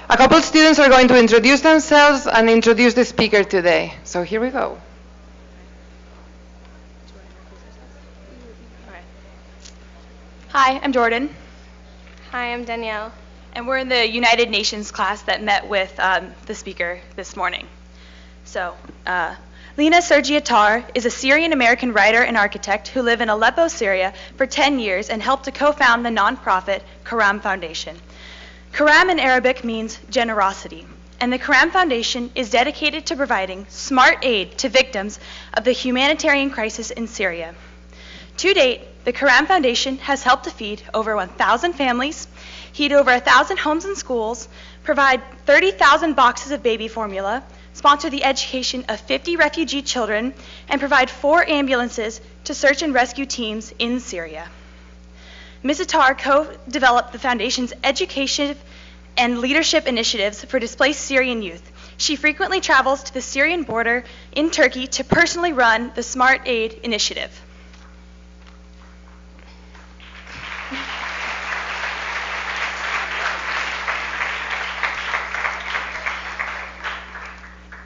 a couple students are going to introduce themselves and introduce the speaker today. So here we go. Hi, I'm Jordan. Hi, I'm Danielle. And we're in the United Nations class that met with the speaker this morning. So, Lina Sergie Attar is a Syrian-American writer and architect who lived in Aleppo, Syria for 10 years and helped to co-found the nonprofit Karam Foundation. Karam in Arabic means generosity, and the Kadam Foundation is dedicated to providing smart aid to victims of the humanitarian crisis in Syria. To date, the Kadam Foundation has helped to feed over 1,000 families, heat over 1,000 homes and schools, provide 30,000 boxes of baby formula, sponsor the education of 50 refugee children, and provide 4 ambulances to search and rescue teams in Syria. Ms. Attar co-developed the Foundation's education and leadership initiatives for displaced Syrian youth. She frequently travels to the Syrian border in Turkey to personally run the Smart Aid initiative.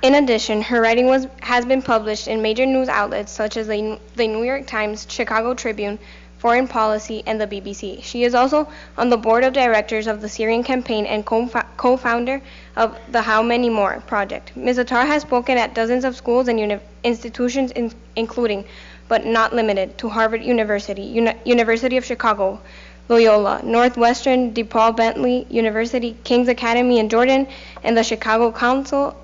In addition, her writing has been published in major news outlets such as the New York Times, Chicago Tribune, Foreign Policy, and the BBC. She is also on the board of directors of the Syrian Campaign and co-founder of the How Many More project. Ms. Attar has spoken at dozens of schools and institutions including, but not limited to, Harvard University, University of Chicago, Loyola, Northwestern, DePaul Bentley University, King's Academy in Jordan, and the Chicago Council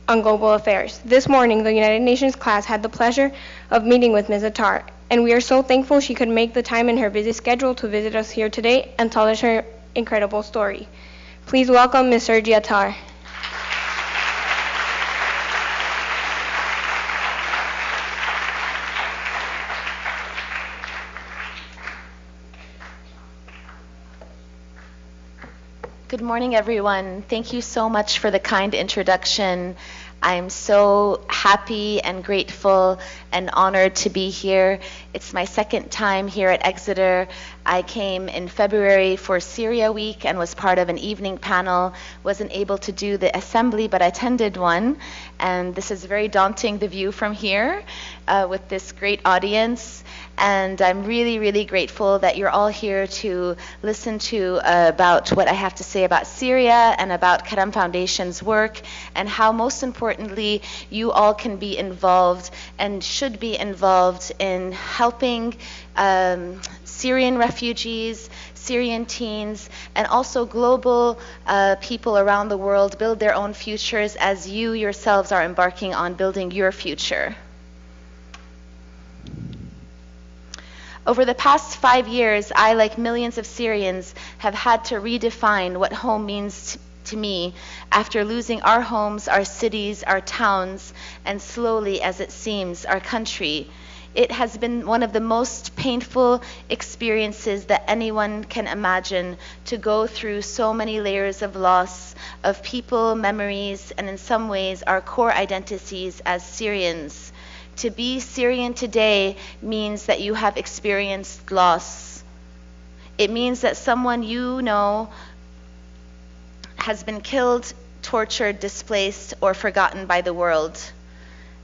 on Global Affairs. This morning, the United Nations class had the pleasure of meeting with Ms. Attar, and we are so thankful she could make the time in her busy schedule to visit us here today and tell us her incredible story. Please welcome Ms. Sergie Attar. Good morning, everyone. Thank you so much for the kind introduction. I'm so happy and grateful and honored to be here. It's my second time here at Exeter. I came in February for Syria Week and was part of an evening panel. Wasn't able to do the assembly, but I attended one. And this is very daunting, the view from here with this great audience. And I'm really, really grateful that you're all here to listen to about what I have to say about Syria and about Kadam Foundation's work, and how, most importantly, you all can be involved and should be involved in helping Syrian refugees, Syrian teens, and also global people around the world build their own futures as you yourselves are embarking on building your future. Over the past 5 years, I, like millions of Syrians, have had to redefine what home means to me after losing our homes, our cities, our towns, and slowly, as it seems, our country. It has been one of the most painful experiences that anyone can imagine, to go through so many layers of loss of people, memories, and in some ways our core identities as Syrians. To be Syrian today means that you have experienced loss. It means that someone you know has been killed, tortured, displaced, or forgotten by the world.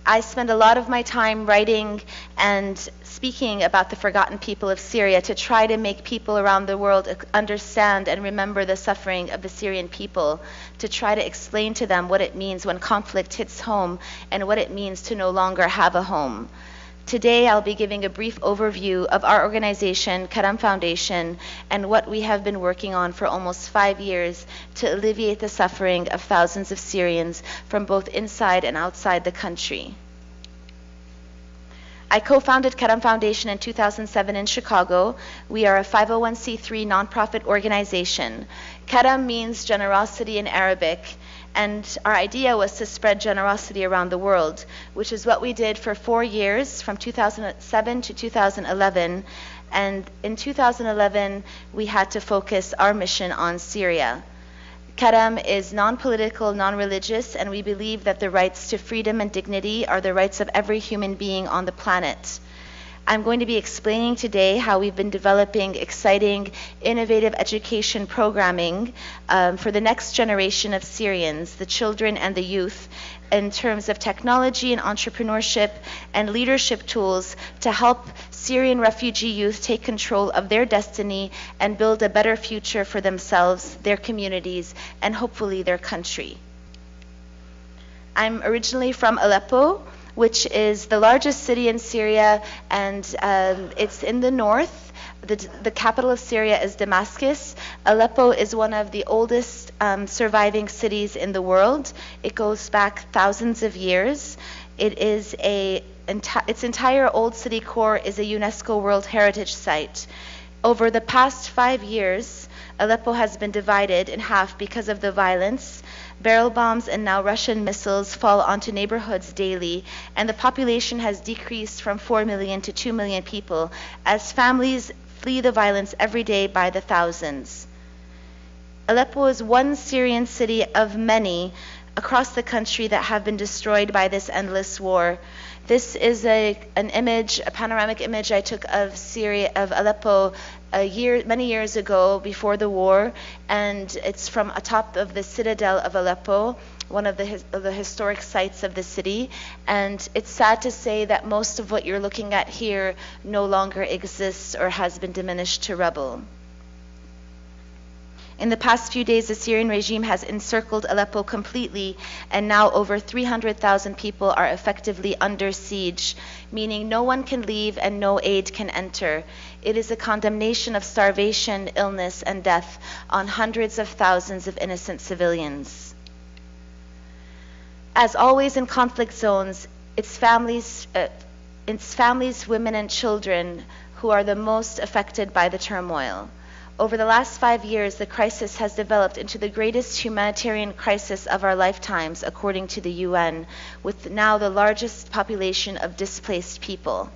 I spend a lot of my time writing and speaking about the forgotten people of Syria to try to make people around the world understand and remember the suffering of the Syrian people, to try to explain to them what it means when conflict hits home and what it means to no longer have a home. Today, I'll be giving a brief overview of our organization, Kadam Foundation, and what we have been working on for almost 5 years to alleviate the suffering of thousands of Syrians from both inside and outside the country. I co-founded Kadam Foundation in 2007 in Chicago. We are a 501c3 nonprofit organization. Kadam means generosity in Arabic, and our idea was to spread generosity around the world, which is what we did for 4 years, from 2007 to 2011. And in 2011, we had to focus our mission on Syria. Kadam is non-political, non-religious, and we believe that the rights to freedom and dignity are the rights of every human being on the planet. I'm going to be explaining today how we've been developing exciting, innovative education programming for the next generation of Syrians, the children and the youth, in terms of technology and entrepreneurship and leadership tools to help Syrian refugee youth take control of their destiny and build a better future for themselves, their communities, and hopefully their country. I'm originally from Aleppo, which is the largest city in Syria, and it's in the north. The capital of Syria is Damascus. Aleppo is one of the oldest surviving cities in the world. It goes back thousands of years. Its entire old city core is a UNESCO World Heritage Site. Over the past 5 years, Aleppo has been divided in half because of the violence. Barrel bombs and now Russian missiles fall onto neighborhoods daily, and the population has decreased from 4 million to 2 million people as families flee the violence every day by the thousands. Aleppo is one Syrian city of many across the country that have been destroyed by this endless war. This is a panoramic image I took of Aleppo many years ago before the war, and it's from atop of the citadel of Aleppo, one of the historic sites of the city. And it's sad to say that most of what you're looking at here no longer exists or has been diminished to rubble. In the past few days, the Syrian regime has encircled Aleppo completely, and now over 300,000 people are effectively under siege, meaning no one can leave and no aid can enter. It is a condemnation of starvation, illness, and death on hundreds of thousands of innocent civilians. As always in conflict zones, it's families, women, and children who are the most affected by the turmoil. Over the last 5 years, the crisis has developed into the greatest humanitarian crisis of our lifetimes, according to the UN, with now the largest population of displaced people.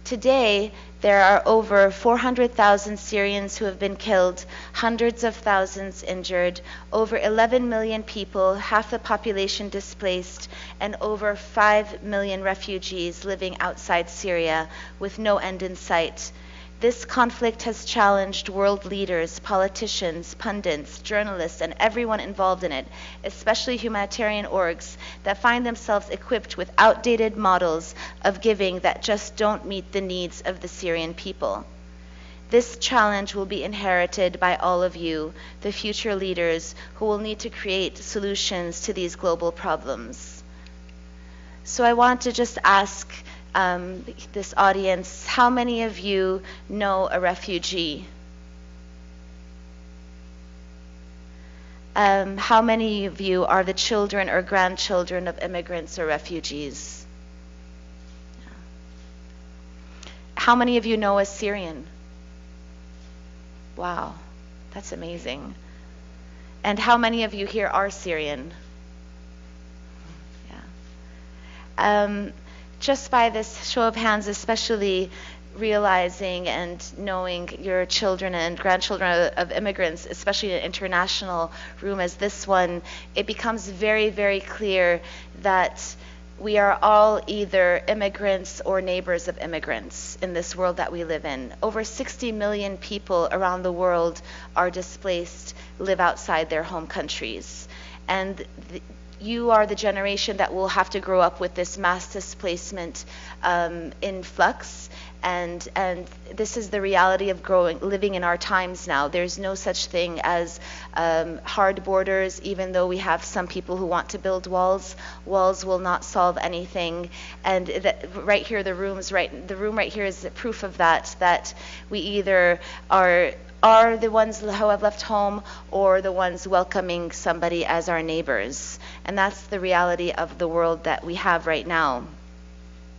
Today, there are over 400,000 Syrians who have been killed, hundreds of thousands injured, over 11 million people, half the population displaced, and over 5 million refugees living outside Syria with no end in sight. This conflict has challenged world leaders, politicians, pundits, journalists, and everyone involved in it, especially humanitarian orgs that find themselves equipped with outdated models of giving that just don't meet the needs of the Syrian people. This challenge will be inherited by all of you, the future leaders, who will need to create solutions to these global problems. So I want to just ask this audience, how many of you know a refugee? How many of you are the children or grandchildren of immigrants or refugees? How many of you know a Syrian? Wow, that's amazing. And how many of you here are Syrian? Yeah. Just by this show of hands, especially realizing and knowing your children and grandchildren of immigrants, especially in an international room as this one, it becomes very, very clear that we are all either immigrants or neighbors of immigrants in this world that we live in. Over 60 million people around the world are displaced, live outside their home countries. And you are the generation that will have to grow up with this mass displacement in flux, and this is the reality of living in our times now. There's no such thing as hard borders, even though we have some people who want to build walls. Walls will not solve anything, and right here, the room right here is the proof of that. That we either are the ones who have left home or the ones welcoming somebody as our neighbors. And that's the reality of the world that we have right now.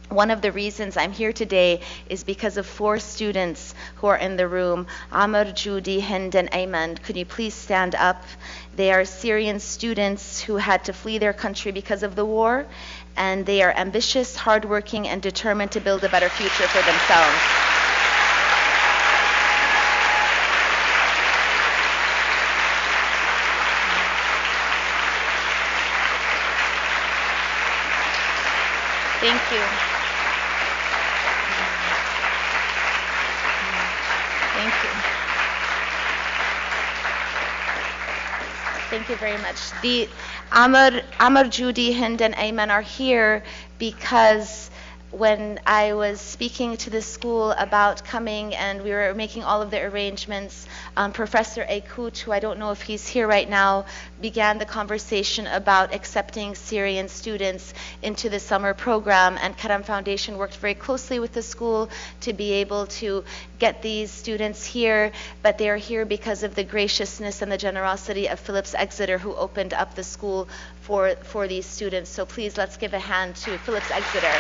One of the reasons I'm here today is because of 4 students who are in the room, Amr, Judy, Hind, and Ayman. Could you please stand up? They are Syrian students who had to flee their country because of the war, and they are ambitious, hardworking, and determined to build a better future for themselves. Thank you. Thank you very much. The Amar, Judy, Hind, and Ayman are here because when I was speaking to the school about coming and we were making all of the arrangements, Professor Aykut, who I don't know if he's here right now, began the conversation about accepting Syrian students into the summer program, and Karam Foundation worked very closely with the school to be able to get these students here, but they are here because of the graciousness and the generosity of Phillips Exeter, who opened up the school for these students. So please, let's give a hand to Phillips Exeter.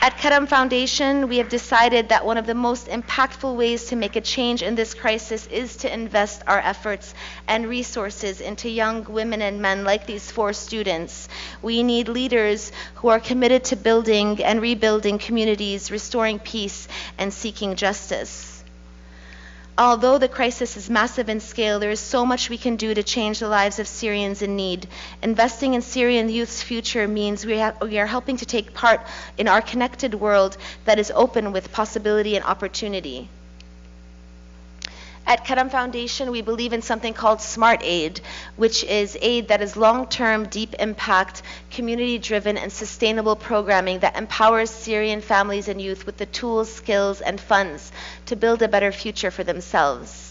At Kadam Foundation, we have decided that one of the most impactful ways to make a change in this crisis is to invest our efforts and resources into young women and men like these 4 students. We need leaders who are committed to building and rebuilding communities, restoring peace, and seeking justice. Although the crisis is massive in scale, there is so much we can do to change the lives of Syrians in need. Investing in Syrian youth's future means we are helping to take part in our connected world that is open with possibility and opportunity. At Kadam Foundation, we believe in something called Smart Aid, which is aid that is long-term, deep impact, community-driven, and sustainable programming that empowers Syrian families and youth with the tools, skills, and funds to build a better future for themselves.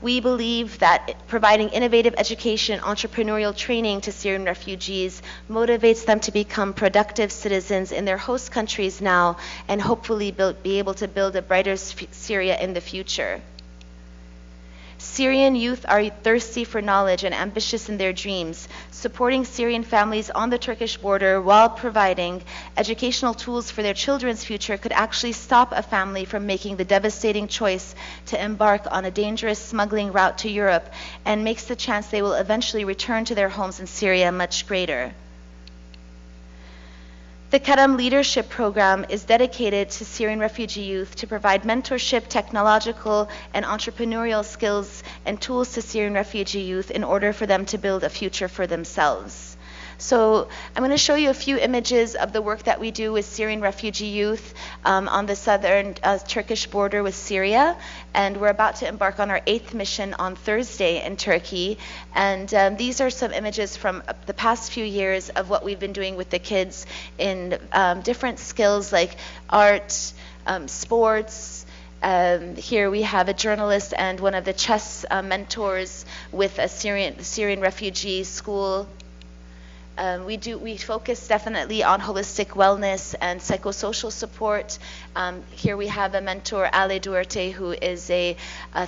We believe that providing innovative education, entrepreneurial training to Syrian refugees motivates them to become productive citizens in their host countries now and hopefully be able to build a brighter Syria in the future. Syrian youth are thirsty for knowledge and ambitious in their dreams. Supporting Syrian families on the Turkish border while providing educational tools for their children's future could actually stop a family from making the devastating choice to embark on a dangerous smuggling route to Europe, and makes the chance they will eventually return to their homes in Syria much greater. The Kadam Leadership Program is dedicated to Syrian refugee youth to provide mentorship, technological, and entrepreneurial skills and tools to Syrian refugee youth in order for them to build a future for themselves. So I'm going to show you a few images of the work that we do with Syrian refugee youth on the southern Turkish border with Syria. And we're about to embark on our 8th mission on Thursday in Turkey. And these are some images from the past few years of what we've been doing with the kids in different skills like art, sports. Here we have a journalist and one of the chess mentors with a Syrian refugee school. We focus definitely on holistic wellness and psychosocial support. Here we have a mentor, Ale Duarte, who is a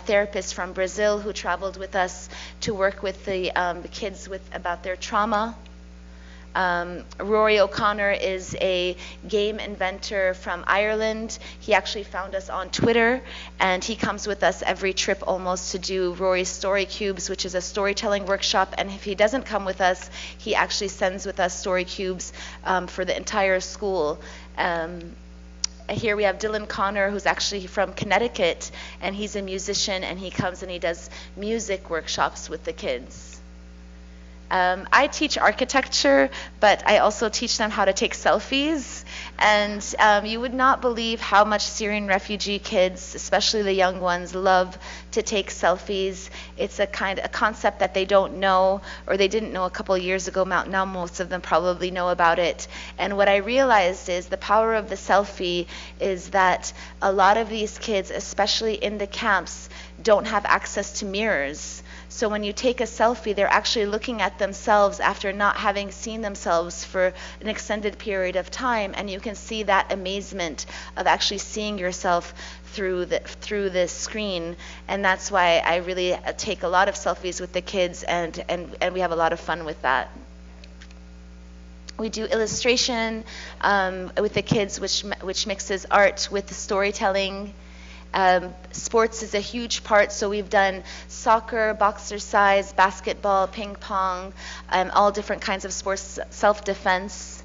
therapist from Brazil who traveled with us to work with the kids about their trauma. Rory O'Connor is a game inventor from Ireland. He actually found us on Twitter, and he comes with us every trip almost to do Rory's Story Cubes, which is a storytelling workshop. And if he doesn't come with us, he actually sends with us story cubes for the entire school. Here we have Dylan Connor, who's actually from Connecticut, and he's a musician, and he comes and he does music workshops with the kids. I teach architecture, but I also teach them how to take selfies. And you would not believe how much Syrian refugee kids, especially the young ones, love to take selfies. It's a concept that they don't know, or they didn't know a couple years ago. Now most of them probably know about it. And what I realized is the power of the selfie is that a lot of these kids, especially in the camps, don't have access to mirrors. So when you take a selfie, they're actually looking at themselves after not having seen themselves for an extended period of time, and you can see that amazement of actually seeing yourself through the screen. And that's why I really take a lot of selfies with the kids, and we have a lot of fun with that. We do illustration with the kids, which mixes art with storytelling. Sports is a huge part, so we've done soccer, boxercise, basketball, ping pong, all different kinds of sports, self-defense.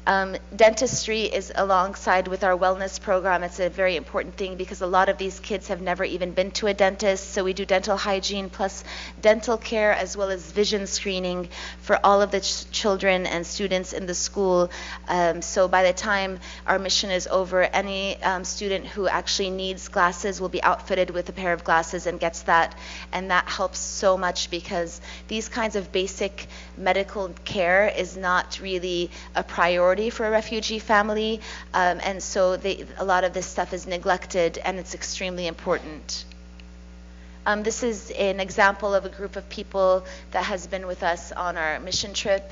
Dentistry is alongside with our wellness program. It's a very important thing because a lot of these kids have never even been to a dentist. So we do dental hygiene plus dental care as well as vision screening for all of the children and students in the school. So by the time our mission is over, any student who actually needs glasses will be outfitted with a pair of glasses and gets that. And that helps so much because these kinds of basic medical care is not really a priority for a refugee family, and so a lot of this stuff is neglected, and it's extremely important. This is an example of a group of people that has been with us on our mission trip.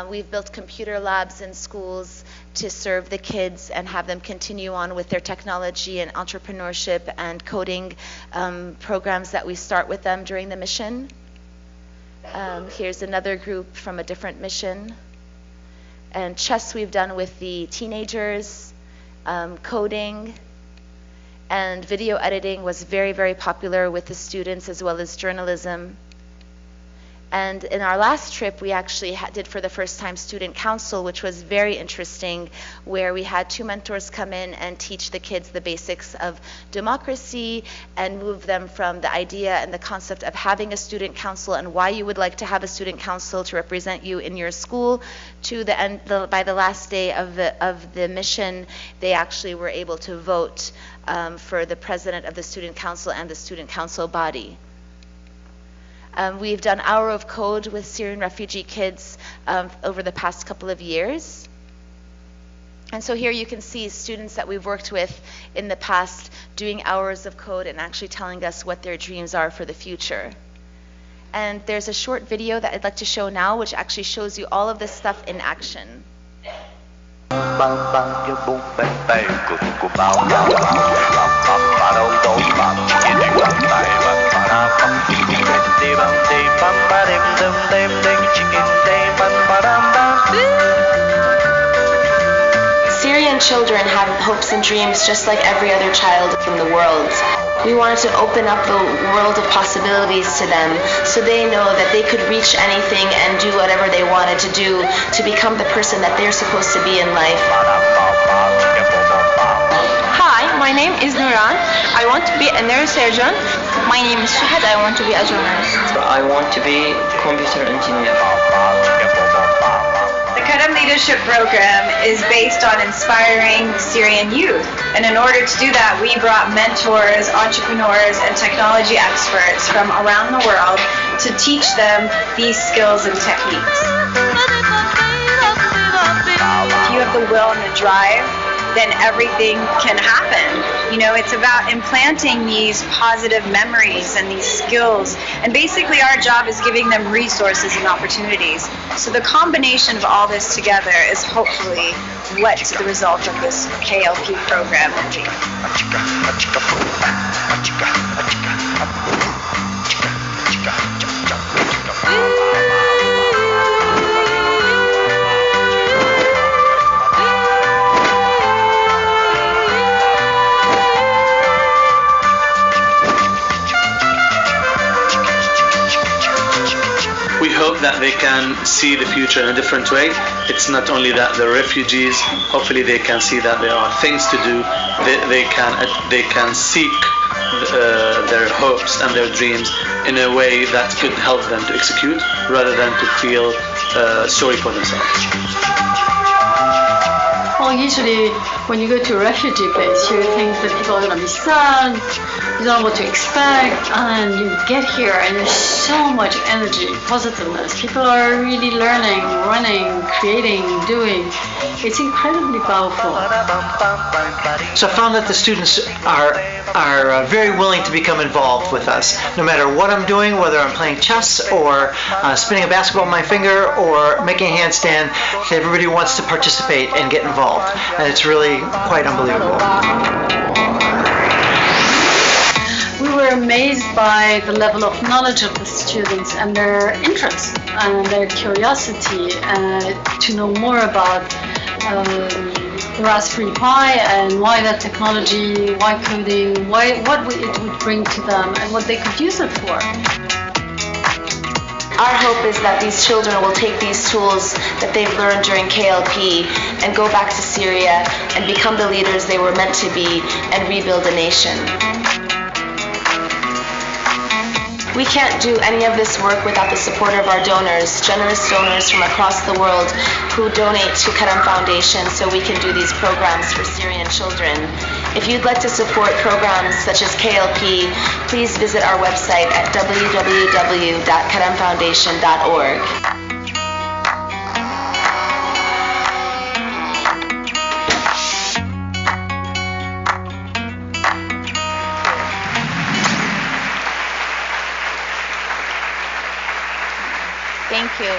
We've built computer labs in schools to serve the kids and have them continue on with their technology and entrepreneurship and coding programs that we start with them during the mission. Here's another group from a different mission. And chess we've done with the teenagers, coding, and video editing was very, very popular with the students as well as journalism. And in our last trip, we actually did for the first time student council, which was very interesting, where we had 2 mentors come in and teach the kids the basics of democracy and move them from the idea and the concept of having a student council and why you would like to have a student council to represent you in your school to the end. By the last day of the mission, they actually were able to vote for the president of the student council and the student council body. We've done Hour of Code with Syrian refugee kids over the past couple of years. And so here you can see students that we've worked with in the past doing hours of code and actually telling us what their dreams are for the future. And there's a short video that I'd like to show now, which actually shows you all of this stuff in action. Syrian children have hopes and dreams just like every other child in the world. We wanted to open up the world of possibilities to them so they know that they could reach anything and do whatever they wanted to do to become the person that they're supposed to be in life. Hi, my name is Nuran. I want to be a neurosurgeon. My name is Shahad. I want to be a journalist. I want to be a computer engineer. The Kadam Leadership Program is based on inspiring Syrian youth. And in order to do that, we brought mentors, entrepreneurs, and technology experts from around the world to teach them these skills and techniques. If you have the will and the drive, then everything can happen. You know, it's about implanting these positive memories and these skills. And basically our job is giving them resources and opportunities. So the combination of all this together is hopefully what the result of this KLP program will be. That they can see the future in a different way. It's not only that they're refugees, hopefully they can see that there are things to do, they can seek their hopes and their dreams in a way that could help them to execute rather than to feel sorry for themselves. Well, usually when you go to a refugee place, you think that people are going to be sad, you don't know what to expect, and you get here and there's so much energy, positiveness. People are really learning, running, creating, doing. It's incredibly powerful. So I found that the students are very willing to become involved with us. No matter what I'm doing, whether I'm playing chess or spinning a basketball on my finger or making a handstand, everybody wants to participate and get involved. And it's really quite unbelievable. We were amazed by the level of knowledge of the students and their interest and their curiosity to know more about the Raspberry Pi and why that technology, why coding, what it would bring to them and what they could use it for. Our hope is that these children will take these tools that they've learned during KLP and go back to Syria and become the leaders they were meant to be and rebuild a nation. We can't do any of this work without the support of our donors, generous donors from across the world who donate to Kadam Foundation so we can do these programs for Syrian children. If you'd like to support programs such as KLP, please visit our website at www.kadamfoundation.org. Thank you.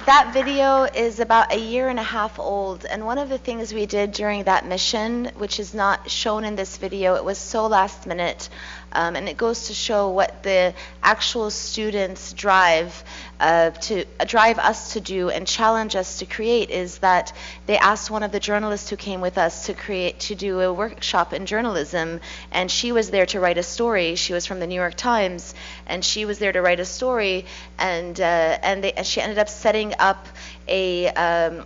That video is about 1.5 years old, and one of the things we did during that mission, which is not shown in this video, it was so last minute, and it goes to show what the actual students drive us to do and challenge us to create, is that they asked one of the journalists who came with us to do a workshop in journalism, and she was there to write a story. She was from the New York Times, and she was there to write a story, and she ended up setting up a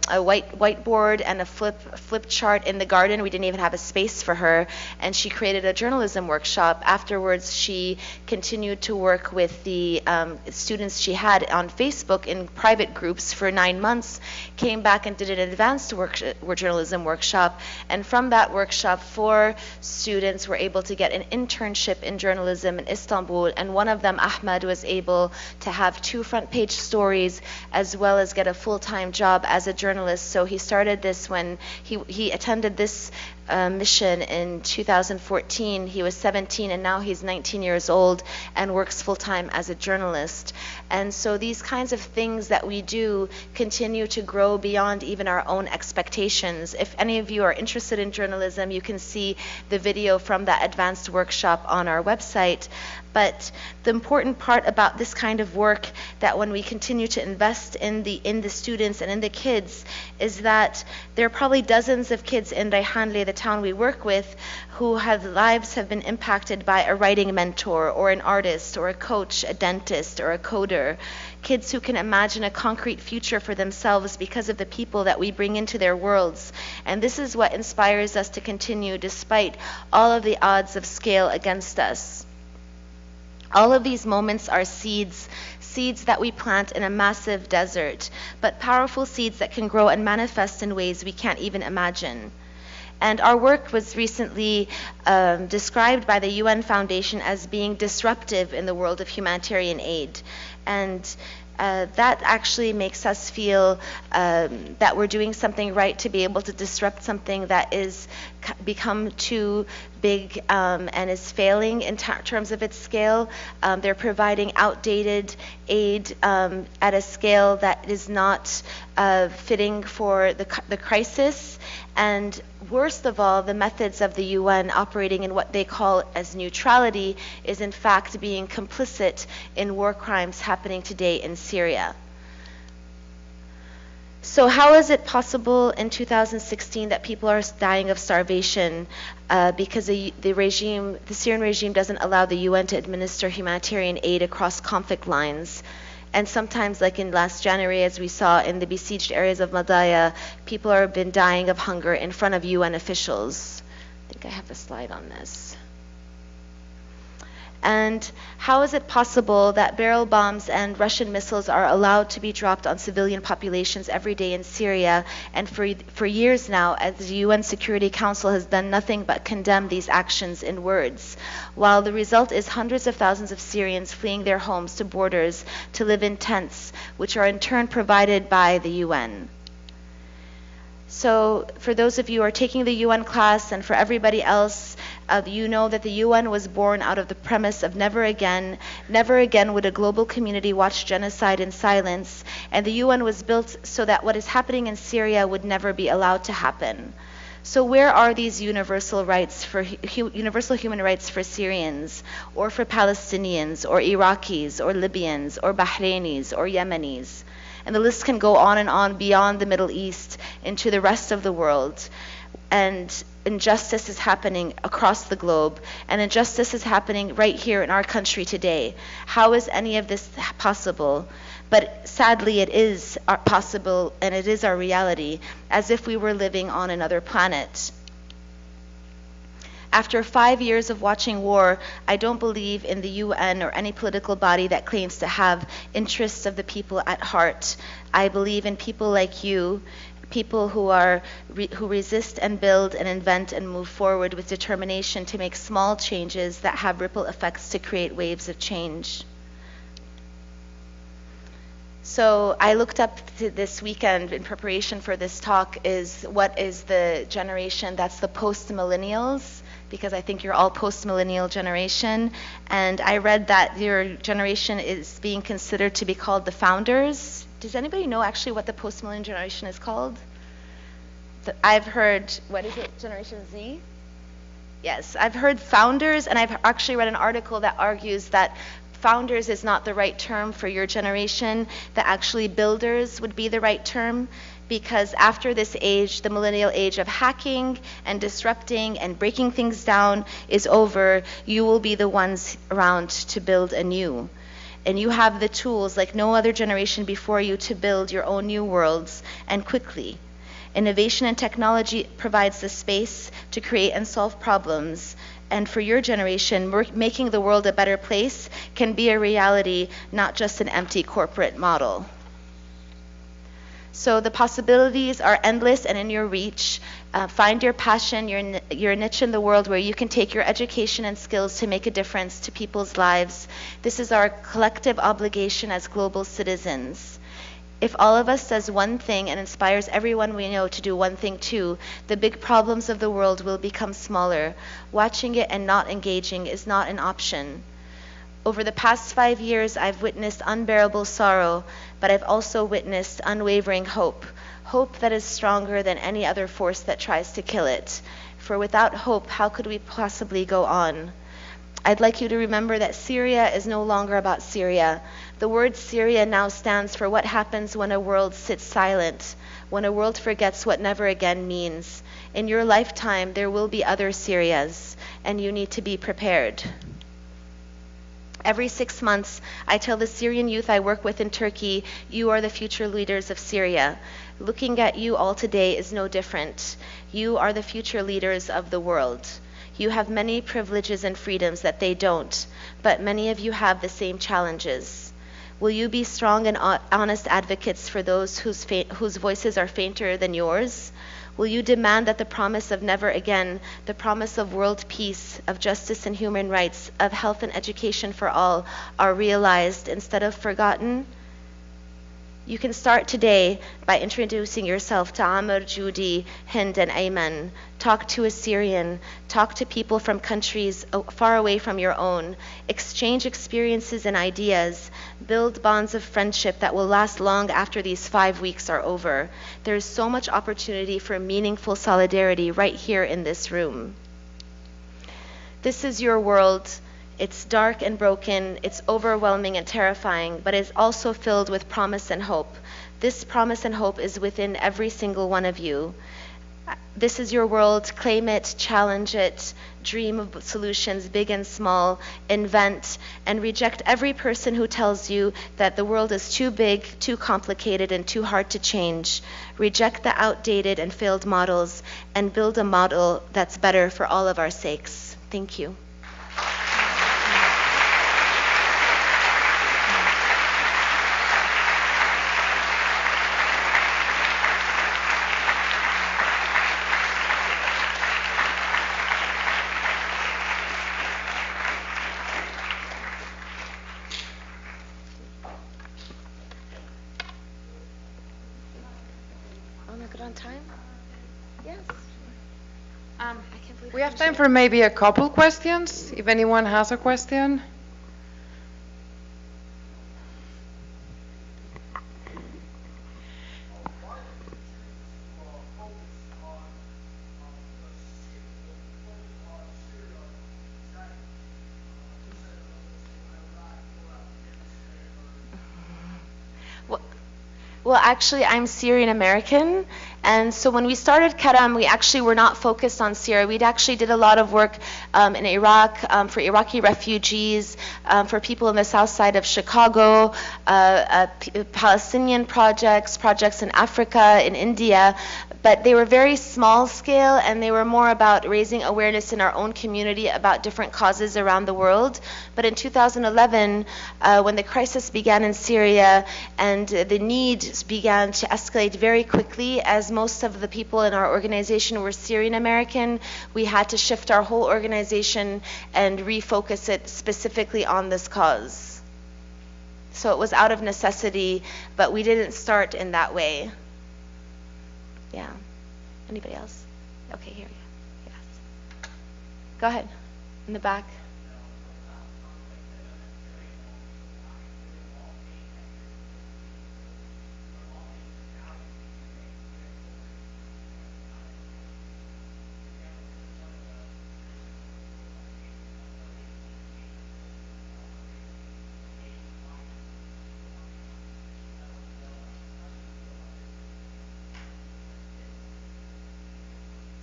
whiteboard and a flip chart in the garden. We didn't even have a space for her, and she created a journalism workshop. Afterwards, she continued to work with the students she had on Facebook in private groups for 9 months, came back and did an advanced journalism workshop, and from that workshop 4 students were able to get an internship in journalism in Istanbul, and one of them, Ahmed, was able to have 2 front-page stories as well as get a full-time job as a journalist. So he started this when he attended this mission in 2014. He was 17, and now he's 19 years old and works full-time as a journalist. And so these kinds of things that we do continue to grow beyond even our own expectations. If any of you are interested in journalism, you can see the video from that advanced workshop on our website. But the important part about this kind of work, that when we continue to invest in the students and in the kids, is that there are probably dozens of kids in Rayhanli, the town we work with, whose lives have been impacted by a writing mentor or an artist or a coach, a dentist or a coder. Kids who can imagine a concrete future for themselves because of the people that we bring into their worlds. And this is what inspires us to continue despite all of the odds of scale against us. All of these moments are seeds that we plant in a massive desert, but powerful seeds that can grow and manifest in ways we can't even imagine. And our work was recently described by the UN Foundation as being disruptive in the world of humanitarian aid. And that actually makes us feel that we're doing something right to be able to disrupt something that is become too big and is failing in terms of its scale. They're providing outdated aid at a scale that is not fitting for the crisis. And worst of all, the methods of the UN operating in what they call as neutrality is in fact being complicit in war crimes happening today in Syria. So how is it possible in 2016 that people are dying of starvation because the Syrian regime doesn't allow the UN to administer humanitarian aid across conflict lines? And sometimes, like in last January, as we saw in the besieged areas of Madaya, people have been dying of hunger in front of UN officials. I think I have a slide on this. And how is it possible that barrel bombs and Russian missiles are allowed to be dropped on civilian populations every day in Syria? And for years now, as the UN Security Council has done nothing but condemn these actions in words, while the result is hundreds of thousands of Syrians fleeing their homes to borders to live in tents, which are in turn provided by the UN. So for those of you who are taking the UN class, and for everybody else, you know that the UN was born out of the premise of never again would a global community watch genocide in silence, and the UN was built so that what is happening in Syria would never be allowed to happen. So where are these universal human rights for Syrians, or for Palestinians, or Iraqis, or Libyans, or Bahrainis, or Yemenis? And the list can go on and on beyond the Middle East into the rest of the world. and injustice is happening across the globe, and injustice is happening right here in our country today. How is any of this possible? But sadly, it is possible, and it is our reality, as if we were living on another planet. After 5 years of watching war, I don't believe in the UN or any political body that claims to have interests of the people at heart. I believe in people like you, people who resist and build and invent and move forward with determination to make small changes that have ripple effects to create waves of change. So I looked up this weekend in preparation for this talk is what is the generation that's the post-millennials, because I think you're all post-millennial generation. And I read that your generation is being considered to be called the founders. Does anybody know actually what the post-millennial generation is called? I've heard, what is it, Generation Z? Yes, I've heard founders, and I've actually read an article that argues that founders is not the right term for your generation, that actually builders would be the right term, because after this age, the millennial age of hacking and disrupting and breaking things down is over. You will be the ones around to build anew. And you have the tools like no other generation before you to build your own new worlds, and quickly. Innovation and technology provides the space to create and solve problems. And for your generation, making the world a better place can be a reality, not just an empty corporate model. So the possibilities are endless and in your reach. Find your passion, your niche in the world where you can take your education and skills to make a difference to people's lives. This is our collective obligation as global citizens. If all of us does one thing and inspires everyone we know to do one thing too, the big problems of the world will become smaller. Watching it and not engaging is not an option. Over the past 5 years, I've witnessed unbearable sorrow, but I've also witnessed unwavering hope. Hope that is stronger than any other force that tries to kill it. For without hope, how could we possibly go on? I'd like you to remember that Syria is no longer about Syria. The word Syria now stands for what happens when a world sits silent, when a world forgets what never again means. In your lifetime, there will be other Syrias, and you need to be prepared. Every 6 months, I tell the Syrian youth I work with in Turkey, you are the future leaders of Syria. Looking at you all today is no different. You are the future leaders of the world. You have many privileges and freedoms that they don't, but many of you have the same challenges. Will you be strong and honest advocates for those whose voices are fainter than yours? Will you demand that the promise of never again, the promise of world peace, of justice and human rights, of health and education for all are realized instead of forgotten? You can start today by introducing yourself to Amr, Judy, Hind, and Ayman. Talk to a Syrian. Talk to people from countries far away from your own. Exchange experiences and ideas. Build bonds of friendship that will last long after these 5 weeks are over. There is so much opportunity for meaningful solidarity right here in this room. This is your world. It's dark and broken, it's overwhelming and terrifying, but it's also filled with promise and hope. This promise and hope is within every single one of you. This is your world. Claim it, challenge it, dream of solutions big and small, invent, and reject every person who tells you that the world is too big, too complicated, and too hard to change. Reject the outdated and failed models and build a model that's better for all of our sakes. Thank you. We have time for maybe a couple questions, if anyone has a question. Well, actually, I'm Syrian American, And so when we started Karam, we actually were not focused on Syria. We actually did a lot of work in Iraq for Iraqi refugees, for people in the south side of Chicago, Palestinian projects in Africa, in India. But they were very small scale, and they were more about raising awareness in our own community about different causes around the world. But in 2011, when the crisis began in Syria and the need began to escalate very quickly, as most of the people in our organization were Syrian American, we had to shift our whole organization and refocus it specifically on this cause. So it was out of necessity, but we didn't start in that way. Yeah. Anybody else? Okay, here. Yes. Go ahead. In the back.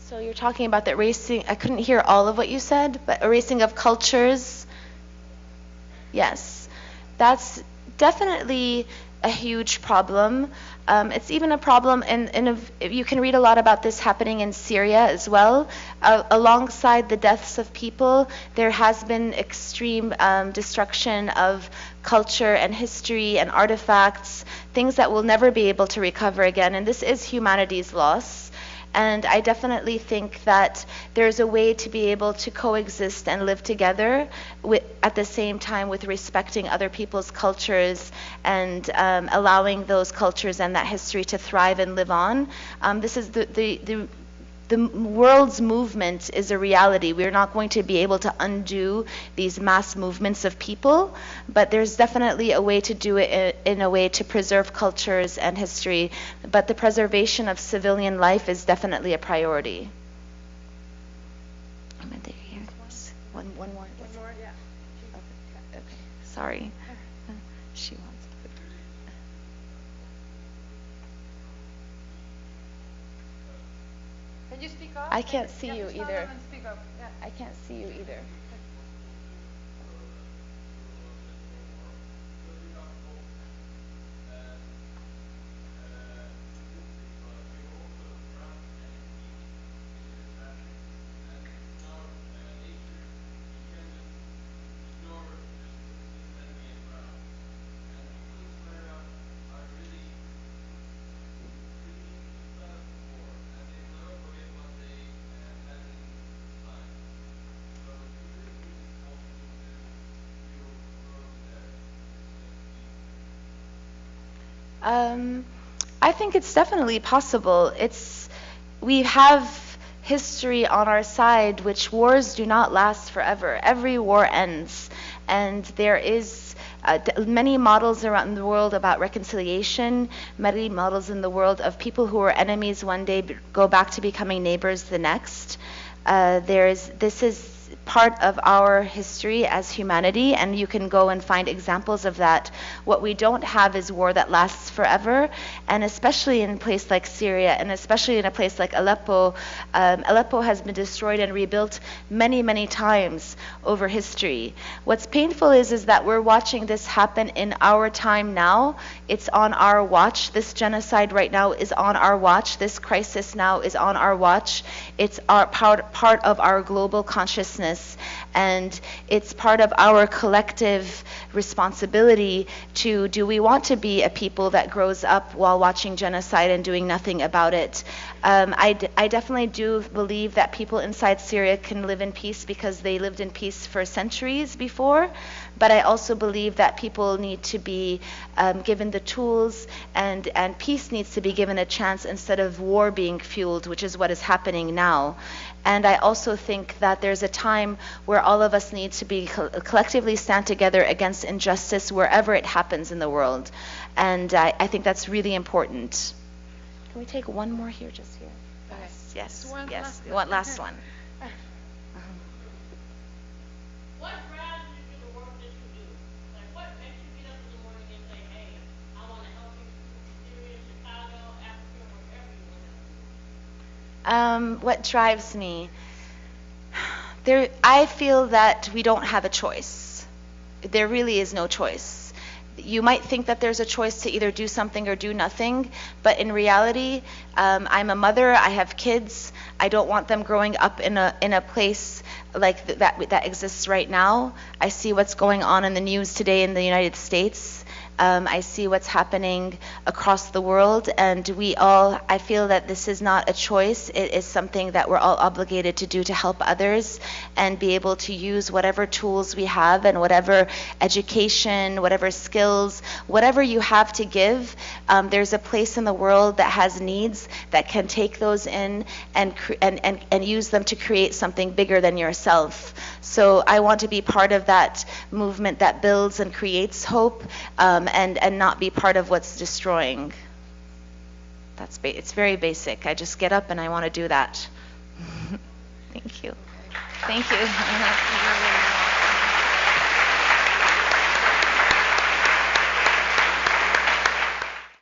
So you're talking about the erasing, I couldn't hear all of what you said, but erasing of cultures. Yes, that's definitely a huge problem. It's even a problem, you can read a lot about this happening in Syria as well. Alongside the deaths of people, there has been extreme destruction of culture and history and artifacts, things that we'll never be able to recover again, and this is humanity's loss. And I definitely think that there's a way to be able to coexist and live together at the same time with respecting other people's cultures and allowing those cultures and that history to thrive and live on. This is the world's movement is a reality. We're not going to be able to undo these mass movements of people, but there's definitely a way to do it in a way to preserve cultures and history. But the preservation of civilian life is definitely a priority. One more. One more, yeah. Okay. Sorry. She wants. Can you speak up? I can't see you either. Speak up. Yeah. I can't see you either. I think it's definitely possible. We have history on our side, which wars do not last forever. Every war ends, and there is many models around the world about reconciliation, many models in the world of people who were enemies one day go back to becoming neighbors the next. This is part of our history as humanity, and you can go and find examples of that. What we don't have is war that lasts forever, and especially in a place like Syria, and especially in a place like Aleppo. Aleppo has been destroyed and rebuilt many, many times over history. What's painful is that we're watching this happen in our time now. It's on our watch. This genocide right now is on our watch. This crisis now is on our watch. It's part of our global consciousness, and it's part of our collective responsibility to, do we want to be a people that grows up while watching genocide and doing nothing about it? I definitely do believe that people inside Syria can live in peace because they lived in peace for centuries before, but I also believe that people need to be given the tools, and peace needs to be given a chance instead of war being fueled, which is what is happening now. And I also think that there's a time where all of us need to be collectively stand together against injustice wherever it happens in the world. And I think that's really important. Can we take one more here, just here? Okay. Yes, One yes. last One last one. What drives you to the work that you do? Like, what makes you get up in the morning and say, hey, I want to help these people in Syria, Chicago, Africa, wherever you want to help? What drives me? I feel that we don't have a choice. There really is no choice. You might think that there's a choice to either do something or do nothing, but in reality, I'm a mother, I have kids, I don't want them growing up in a place like that exists right now. I see what's going on in the news today in the United States. I see what's happening across the world, and I feel that this is not a choice. It is something that we're all obligated to do to help others and be able to use whatever tools we have and whatever education, whatever skills, whatever you have to give. There's a place in the world that has needs that can take those in and use them to create something bigger than yourself. So I want to be part of that movement that builds and creates hope, and not be part of what's destroying. It's very basic. I just get up and I want to do that. Thank you. Thank you.